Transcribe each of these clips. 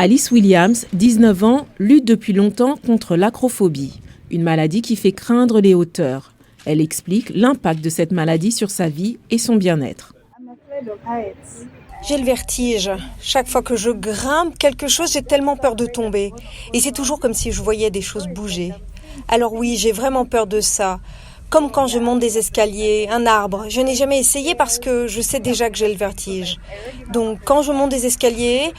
Alice Williams, 19 ans, lutte depuis longtemps contre l'acrophobie, une maladie qui fait craindre les hauteurs. Elle explique l'impact de cette maladie sur sa vie et son bien-être. J'ai le vertige. Chaque fois que je grimpe quelque chose, j'ai tellement peur de tomber. Et c'est toujours comme si je voyais des choses bouger. Alors oui, j'ai vraiment peur de ça. Comme quand je monte des escaliers, un arbre. Je n'ai jamais essayé parce que je sais déjà que j'ai le vertige. Donc quand je monte des escaliers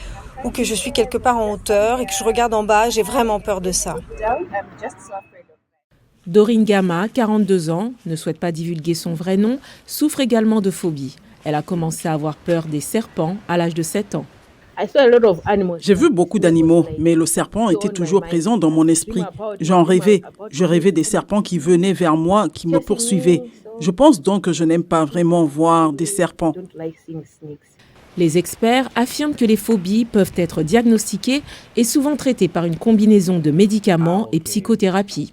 ou que je suis quelque part en hauteur et que je regarde en bas, j'ai vraiment peur de ça. Doreen Gama, 42 ans, ne souhaite pas divulguer son vrai nom, souffre également de phobie. Elle a commencé à avoir peur des serpents à l'âge de 7 ans. J'ai vu beaucoup d'animaux, mais le serpent était toujours présent dans mon esprit. J'en rêvais. Je rêvais des serpents qui venaient vers moi, qui me poursuivaient. Je pense donc que je n'aime pas vraiment voir des serpents. Les experts affirment que les phobies peuvent être diagnostiquées et souvent traitées par une combinaison de médicaments et psychothérapie.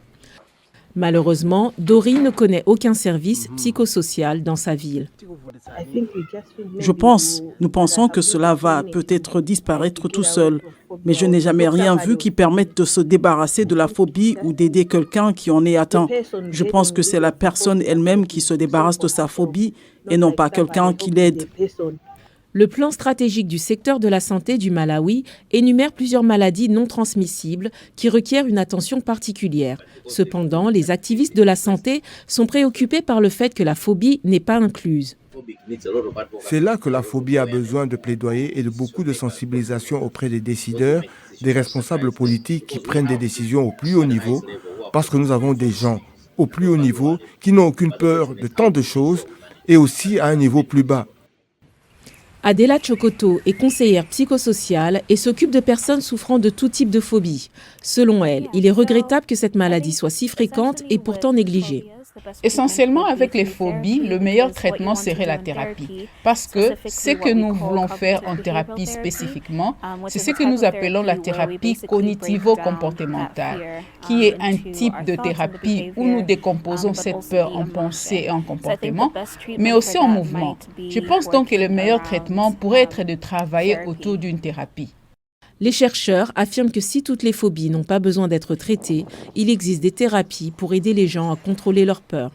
Malheureusement, Doreen ne connaît aucun service psychosocial dans sa ville. Nous pensons que cela va peut-être disparaître tout seul. Mais je n'ai jamais rien vu qui permette de se débarrasser de la phobie ou d'aider quelqu'un qui en est atteint. Je pense que c'est la personne elle-même qui se débarrasse de sa phobie et non pas quelqu'un qui l'aide. Le plan stratégique du secteur de la santé du Malawi énumère plusieurs maladies non transmissibles qui requièrent une attention particulière. Cependant, les activistes de la santé sont préoccupés par le fait que la phobie n'est pas incluse. C'est là que la phobie a besoin de plaidoyer et de beaucoup de sensibilisation auprès des décideurs, des responsables politiques qui prennent des décisions au plus haut niveau, parce que nous avons des gens au plus haut niveau qui n'ont aucune peur de tant de choses et aussi à un niveau plus bas. Adela Chokoto est conseillère psychosociale et s'occupe de personnes souffrant de tout type de phobie. Selon elle, il est regrettable que cette maladie soit si fréquente et pourtant négligée. Essentiellement, avec les phobies, le meilleur traitement serait la thérapie. Parce que ce que nous voulons faire en thérapie spécifiquement, c'est ce que nous appelons la thérapie cognitivo-comportementale, qui est un type de thérapie où nous décomposons cette peur en pensée et en comportement, mais aussi en mouvement. Je pense donc que le meilleur traitement pourrait être de travailler autour d'une thérapie. Les chercheurs affirment que si toutes les phobies n'ont pas besoin d'être traitées, il existe des thérapies pour aider les gens à contrôler leur peur.